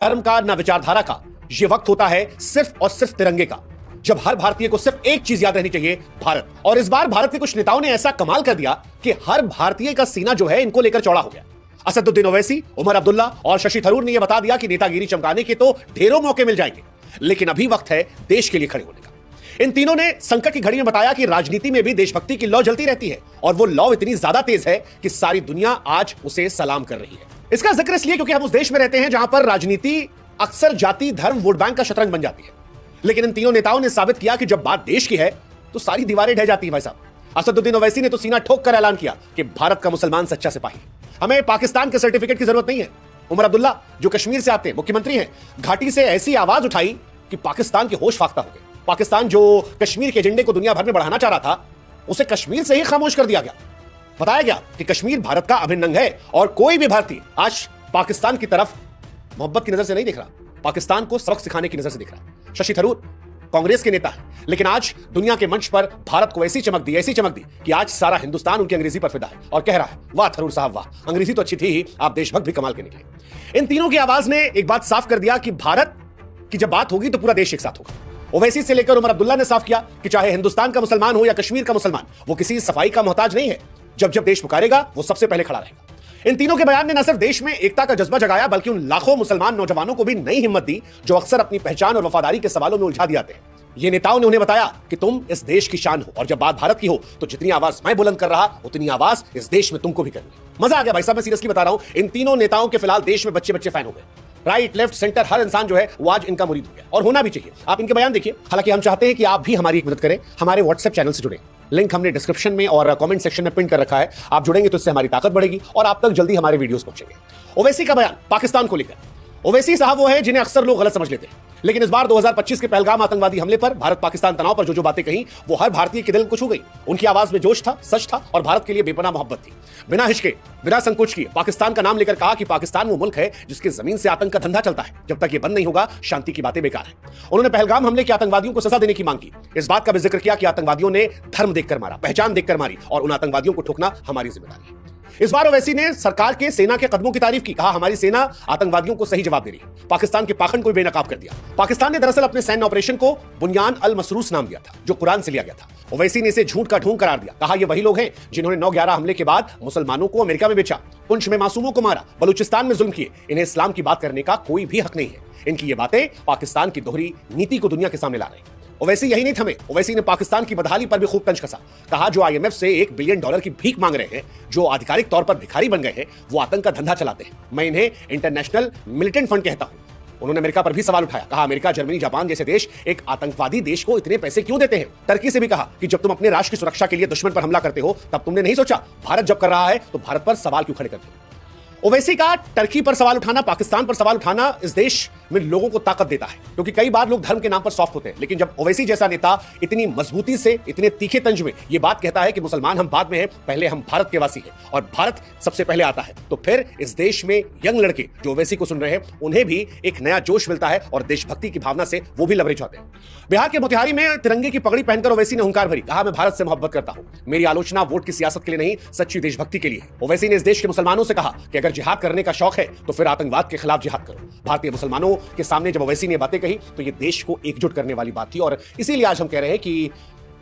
धर्म का ना विचारधारा का। ये वक्त होता है सिर्फ और सिर्फ तिरंगे का, जब हर भारतीय को सिर्फ एक चीज याद रहनी चाहिए, भारत। और इस बार भारत के कुछ नेताओं ने ऐसा कमाल कर दिया कि हर भारतीय का सीना जो है इनको लेकर चौड़ा हो गया। असदुद्दीन ओवैसी, उमर अब्दुल्ला और शशि थरूर ने यह बता दिया कि नेतागिरी चमकाने के तो ढेरों मौके मिल जाएंगे, लेकिन अभी वक्त है देश के लिए खड़े होने का। इन तीनों ने संकट की घड़ी में बताया कि राजनीति में भी देशभक्ति की लौ जलती रहती है, और वो लौ इतनी ज्यादा तेज है कि सारी दुनिया आज उसे सलाम कर रही है। इसका जिक्र इसलिए क्योंकि हम उस देश में रहते हैं जहां पर राजनीति अक्सर जाति, धर्म, वोट बैंक का शतरंज बन जाती है। लेकिन इन तीनों नेताओं ने साबित किया कि जब बात देश की है तो सारी दीवारें ढह जाती हैं। भाई साहब, असदुद्दीन ओवैसी ने तो सीना ठोक कर ऐलान किया कि भारत का मुसलमान सच्चा सिपाही है, हमें पाकिस्तान के सर्टिफिकेट की जरूरत नहीं है। उमर अब्दुल्ला जो कश्मीर से आते हैं, मुख्यमंत्री हैं, घाटी से ऐसी आवाज उठाई कि पाकिस्तान के होश फाख्ता हो गए। पाकिस्तान जो कश्मीर के एजेंडे को दुनिया भर में बढ़ाना चाह रहा था, उसे कश्मीर से ही खामोश कर दिया गया। बताया गया कि कश्मीर भारत का अभिन्न अंग है और कोई भी भारतीय आज पाकिस्तान की तरफ मोहब्बत की नजर से नहीं देख रहा, पाकिस्तान को सबक सिखाने की नजर से देख रहा है। शशि थरूर कांग्रेस के नेता है, लेकिन आज दुनिया के मंच पर भारत को ऐसी चमक दी कि आज सारा हिंदुस्तान उनकी अंग्रेजी पर फिदा है और कह रहा है, वाह थरूर साहब वाह, अंग्रेजी तो अच्छी थी ही, आप देशभक्त भी कमाल के निकले। इन तीनों की आवाज ने एक बात साफ कर दिया कि भारत की जब बात होगी तो पूरा देश एक साथ होगा। ओवैसी से लेकर उमर अब्दुल्ला ने साफ किया कि चाहे हिंदुस्तान का मुसलमान हो या कश्मीर का मुसलमान, वो किसी सफाई का मोहताज नहीं है। जब जब देश पुकारेगा वो सबसे पहले खड़ा रहेगा। इन तीनों के बयान ने न सिर्फ देश में एकता का जज्बा जगाया, बल्कि उन लाखों मुसलमान नौजवानों को भी नई हिम्मत दी जो अक्सर अपनी पहचान और वफादारी के सवालों में उलझा दिए थे। ये नेताओं ने उन्हें बताया कि तुम इस देश की शान हो, और जब बात भारत की हो तो जितनी आवाज मैं बुलंद कर रहा, उतनी आवाज इस देश में तुमको भी करनी है। मजा आ गया भाई साहब, मैं सीरियसली बता रहा हूं। इन तीनों नेताओं के फिलहाल देश में बच्चे बच्चे फैन हो गए। राइट, लेफ्ट, सेंटर, हर इंसान जो है वो आज इनका मुरीद हो गया, और होना भी चाहिए। आप इनके बयान देखिए। हालांकि हम चाहते हैं कि आप भी हमारी एक मदद करें, हमारे व्हाट्सएप चैनल से जुड़े। लिंक हमने डिस्क्रिप्शन में और कमेंट सेक्शन में पिन कर रखा है। आप जुड़ेंगे तो इससे हमारी ताकत बढ़ेगी और आप तक जल्दी हमारे वीडियोस पहुंचेंगे। ओवैसी का बयान पाकिस्तान को लेकर। ओवैसी साहब वो है जिन्हें अक्सर लोग गलत समझ लेते हैं, लेकिन इस बार 2025 के पहलगाम आतंकवादी हमले पर भारत पाकिस्तान तनाव पर जो बातें कही, वो हर भारतीय के दिल को छू गई। उनकी आवाज में जोश था, सच था, और भारत के लिए बेपनाह मोहब्बत थी। बिना हिचके, बिना संकोच किए पाकिस्तान का नाम लेकर कहा कि पाकिस्तान वो मुल्क है जिसके जमीन से आतंक का धंधा चलता है। जब तक ये बंद नहीं होगा, शांति की बातें बेकार है। उन्होंने पहलगाम हमले के आतंकवादियों को सजा देने की मांग की। इस बात का भी जिक्र किया कि आतंकवादियों ने धर्म देखकर मारा, पहचान देखकर मारी, और उन आतंकवादियों को ठोकना हमारी जिम्मेदारी है। इस बार ओवैसी ने सरकार के सेना के कदमों की तारीफ की। कहा, हमारी सेना आतंकवादियों को सही जवाब दे रही है। पाकिस्तान के पाखंड को बेनकाब कर दिया। पाकिस्तान ने दरअसल अपने सैन्य ऑपरेशन को बुनियान अल मसरूस नाम दिया था, जो कुरान से लिया गया था। ओवैसी ने इसे झूठ का ढोंग करार दिया। कहा, ये वही लोग हैं जिन्होंने 9/11 हमले के बाद मुसलमानों को अमेरिका में बेचा, पुंछ में मासूमों को मारा, बलूचिस्तान में जुल्म किए। इन्हें इस्लाम की बात करने का कोई भी हक नहीं है। इनकी ये बातें पाकिस्तान की दोहरी नीति को दुनिया के सामने ला रहे हैं। ओवैसी यही नहीं थमे। ओवैसी ने पाकिस्तान की बदहाली पर भी खूब तंज कसा। कहा, जो IMF से $1 बिलियन की भीख मांग रहे हैं, जो आधिकारिक तौर पर भिखारी बन गए हैं, वो आतंक का धंधा चलाते हैं। मैं इन्हें इंटरनेशनल मिलिटेंट फंड कहता हूं। उन्होंने अमेरिका पर भी सवाल उठाया। कहा, अमेरिका, जर्मनी, जापान जैसे देश एक आतंकवादी देश को इतने पैसे क्यों देते हैं? टर्की से भी कहा कि जब तुम अपने राष्ट्र की सुरक्षा के लिए दुश्मन पर हमला करते हो, तब तुमने नहीं सोचा भारत जब कर रहा है तो भारत पर सवाल क्यों खड़े करते हो? ओवैसी का टर्की पर सवाल उठाना, पाकिस्तान पर सवाल उठाना इस देश में लोगों को ताकत देता है, क्योंकि कई बार लोग धर्म के नाम पर सॉफ्ट होते हैं। लेकिन जब ओवैसी जैसा नेता इतनी मजबूती से, इतने तीखे तंज में ये बात कहता है कि मुसलमान हम बाद में हैं, पहले हम भारत के वासी हैं और भारत सबसे पहले आता है, तो फिर इस देश में यंग लड़के जो ओवैसी को सुन रहे हैं, उन्हें भी एक नया जोश मिलता है और देशभक्ति की भावना से वो भी लबरेज होते हैं। बिहार के मोतिहारी में तिरंगे की पगड़ी पहनकर ओवैसी ने हुंकार भरी। कहा, मैं भारत से मोहब्बत करता हूं, मेरी आलोचना वोट की सियासत के लिए नहीं, सच्ची देशभक्ति के लिए है। ओवैसी ने इस देश के मुसलमानों से कहा कि अगर जिहाद करने का है तो फिर आतंकवाद के खिलाफ जिहाद करो। भारतीय मुसलमानों के सामने जब ओवैसी ने बातें कही तो ये देश को एकजुट करने वाली बात थी, और इसीलिए आज हम कह रहे हैं कि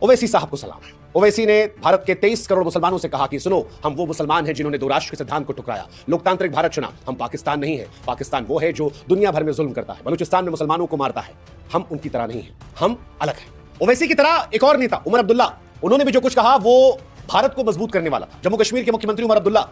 ओवैसी साहब को सलाम है। ओवैसी ने भारत के 23 करोड़ मुसलमानों से कहा कि सुनो, हम वो मुसलमान हैं जिन्होंने 2 राष्ट्र के सिद्धांत को ठुकराया, लोकतांत्रिक भारत चुना। हम पाकिस्तान नहीं है। पाकिस्तान वो है जो दुनिया भर में जुल्म करता है, बलूचिस्तान में मुसलमानों को मारता है। हम उनकी तरह नहीं है, हम अलग हैं। ओवैसी की तरह एक और नेता उमर अब्दुल्ला, उन्होंने भी जो कुछ कहा वो भारत को मजबूत करने वाला था। जम्मू कश्मीर के मुख्यमंत्री उमर अब्दुल्ला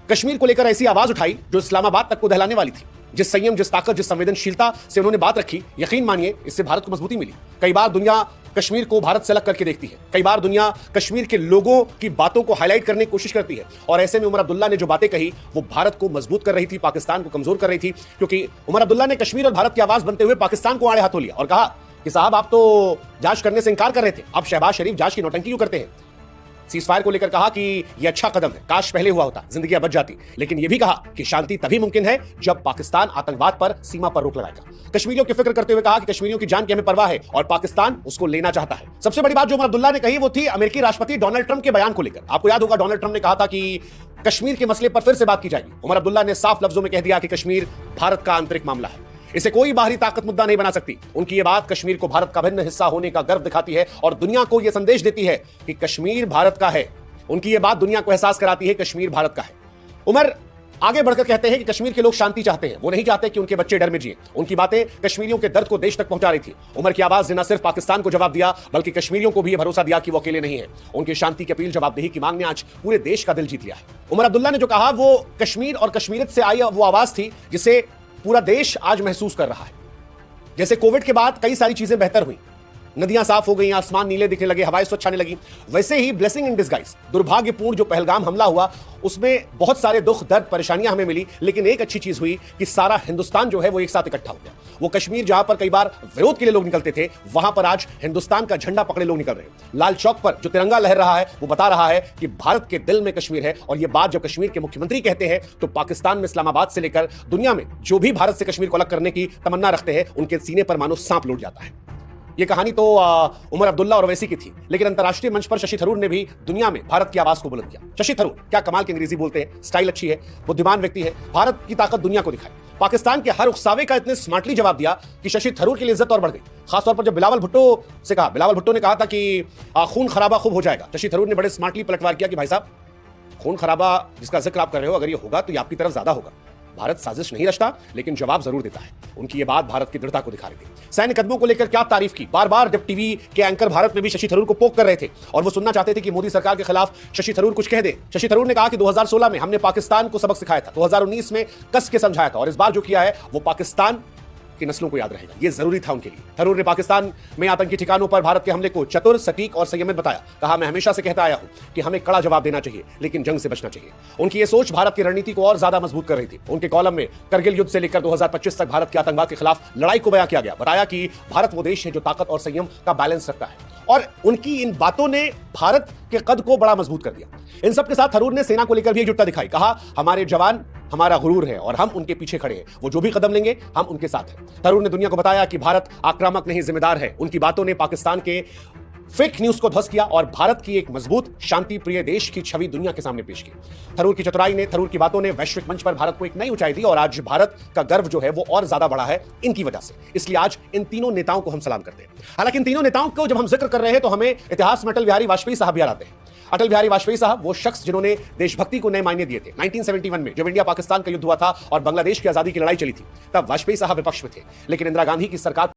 कश्मीर को लेकर ऐसी आवाज उठाई जो इस्लामाबाद तक को दहलाने वाली थी। जिस संयम, जिस ताकत, जिस संवेदनशीलता से उन्होंने बात रखी, यकीन मानिए इससे भारत को मजबूती मिली। कई बार दुनिया कश्मीर को भारत से अलग करके देखती है, कई बार दुनिया कश्मीर के लोगों की बातों को हाईलाइट करने की कोशिश करती है, और ऐसे में उमर अब्दुल्ला ने जो बातें कही वो भारत को मजबूत कर रही थी, पाकिस्तान को कमजोर कर रही थी। क्योंकि उमर अब्दुल्ला ने कश्मीर और भारत की आवाज बनते हुए पाकिस्तान को आड़े हाथों लिया और कहा कि साहब, आप तो जांच करने से इंकार कर रहे थे, अब शहबाज शरीफ जांच की नौटंकी क्यों करते हैं? सीज फायर को लेकर कहा कि यह अच्छा कदम है, काश पहले हुआ होता, जिंदगियां बच जाती। लेकिन यह भी कहा कि शांति तभी मुमकिन है जब पाकिस्तान आतंकवाद पर सीमा पर रोक लगाएगा। कश्मीरियों की फिक्र करते हुए कहा कि कश्मीरियों की जान की हमें परवाह है और पाकिस्तान उसको लेना चाहता है। सबसे बड़ी बात जो उमर अब्दुल्ला ने कही वो थी अमेरिकी राष्ट्रपति डोनाल्ड ट्रंप के बयान को लेकर। आपको याद होगा, डोनाल्ड ट्रंप ने कहा था कि कश्मीर के मसले पर फिर से बात की जाएगी। उमर अब्दुल्ला ने साफ लफ्जों में कह दिया कि कश्मीर भारत का आंतरिक मामला है। इसे कोई बाहरी ताकत मुद्दा नहीं बना सकती। उनकी ये बात कश्मीर को भारत का भिन्न हिस्सा होने का गर्व दिखाती है और दुनिया को यह संदेश देती है कि कश्मीर भारत का है। उनकी यह बात दुनिया को एहसास कराती है कश्मीर भारत का है। उमर आगे बढ़कर कहते हैं कि कश्मीर के लोग शांति चाहते हैं, वो नहीं चाहते कि उनके बच्चे डर में जिए। उनकी बातें कश्मीरियों के दर्द को देश तक पहुंचा रही थी। उमर की आवाज ने न सिर्फ पाकिस्तान को जवाब दिया बल्कि कश्मीरियों को भी यह भरोसा दिया कि वो अकेले नहीं है। उनकी शांति की अपील, जवाबदेही की मांग ने आज पूरे देश का दिल जीत लिया है। उमर अब्दुल्ला ने जो कहा वो कश्मीर और कश्मीरियत से आई वो आवाज थी जिसे पूरा देश आज महसूस कर रहा है। जैसे कोविड के बाद कई सारी चीजें बेहतर हुई, नदियां साफ हो गई, आसमान नीले दिखने लगे, हवाएं स्वच्छ आने लगी, वैसे ही ब्लेसिंग इन डिस्गाइज, दुर्भाग्यपूर्ण जो पहलगाम हमला हुआ उसमें बहुत सारे दुख, दर्द, परेशानियां हमें मिली, लेकिन एक अच्छी चीज हुई कि सारा हिंदुस्तान जो है वो एक साथ इकट्ठा हो गया। वो कश्मीर जहां पर कई बार विरोध के लिए लोग निकलते थे, वहां पर आज हिंदुस्तान का झंडा पकड़े लोग निकल रहे हैं। लाल चौक पर जो तिरंगा लहर रहा है वो बता रहा है कि भारत के दिल में कश्मीर है। और ये बात जब कश्मीर के मुख्यमंत्री कहते हैं तो पाकिस्तान में, इस्लामाबाद से लेकर दुनिया में जो भी भारत से कश्मीर को अलग करने की तमन्ना रखते हैं, उनके सीने पर मानो सांप लौट जाता है। ये कहानी तो उमर अब्दुल्ला और ओवैसी की थी, लेकिन अंतर्राष्ट्रीय मंच पर शशि थरूर ने भी दुनिया में भारत की आवाज को बुलंद किया। शशि थरूर क्या कमाल की अंग्रेजी बोलते हैं, स्टाइल अच्छी है, बुद्धिमान व्यक्ति है, भारत की ताकत दुनिया को दिखाई। पाकिस्तान के हर उकसावे का इतने स्मार्टली जवाब दिया कि शशि थरूर की इज्जत और बढ़ गई। खासतौर पर जब बिलावल भुट्टो से कहा, बिलावल भुट्टो ने कहा था कि खून खराबा खूब हो जाएगा, शशि थरूर ने बड़े स्मार्टली पलटवार किया कि भाई साहब, खून खराबा जिसका जिक्र आप कर रहे हो, अगर ये होगा तो ये आपकी तरफ ज्यादा होगा। भारत साजिश नहीं रचता लेकिन जवाब जरूर देता है। उनकी ये बात भारत की दृढ़ता को दिखा रही थी। सैन्य कदमों को लेकर क्या तारीफ की, बार बार जब टीवी के एंकर भारत में भी शशि थरूर को पोक कर रहे थे और वो सुनना चाहते थे कि मोदी सरकार के खिलाफ शशि थरूर कुछ कह दे। शशि थरूर ने कहा कि 2016 में हमने पाकिस्तान को सबक सिखाया था, 2019 में कस के समझाया था और इस बार जो किया है वो पाकिस्तान की नस्लों को याद रहेगा। ये जरूरी था उनके लिए। थरूर ने पाकिस्तान में आतंकी ठिकानों पर भारत के हमले को चतुर, सटीक और संयमित बताया। कहा, मैं हमेशा से कहता आया हूं कि हमें कड़ा जवाब देना चाहिए लेकिन जंग से बचना चाहिए। उनकी ये सोच भारत की रणनीति को और ज्यादा मजबूत कर रही थी। उनके कॉलम में करगिल युद्ध से लेकर 2025 तक भारत के आतंकवाद के खिलाफ लड़ाई को बयां किया गया। बताया कि भारत वो देश है जो ताकत और संयम का बैलेंस रखता है और उनकी इन बातों ने भारत के कद को बड़ा मजबूत कर दिया। इन सब के साथ थरूर ने सेना को लेकर भी एकजुटता दिखाई। कहा, हमारे जवान हमारा गुरूर है और हम उनके पीछे खड़े हैं, वो जो भी कदम लेंगे हम उनके साथ हैं। थरूर ने दुनिया को बताया कि भारत आक्रामक नहीं, जिम्मेदार है। उनकी बातों ने पाकिस्तान के फेक न्यूज को ध्वस्त किया और भारत की एक मजबूत, शांति प्रिय देश की छवि दुनिया के सामने पेश की। थरूर की चतुराई ने, थरूर की बातों ने वैश्विक मंच पर भारत को एक नई ऊंचाई दी और आज भारत का गर्व जो है वो और ज्यादा बढ़ा है इनकी वजह से। इसलिए आज इन तीनों नेताओं को हम सलाम करते हैं। हालांकि इन तीनों नेताओं को जब हम जिक्र कर रहे हैं तो हमें इतिहास में अटल बिहारी वाजपेयी साहब याद आते हैं। अटल बिहारी वाजपेयी साहब वो शख्स जिन्होंने देशभक्ति को नए मायने दिए थे। 1971 में जब इंडिया पाकिस्तान का युद्ध हुआ था और बांग्लादेश की आजादी की लड़ाई चली थी, तब वाजपेयी साहब विपक्ष में थे, लेकिन इंदिरा गांधी की सरकार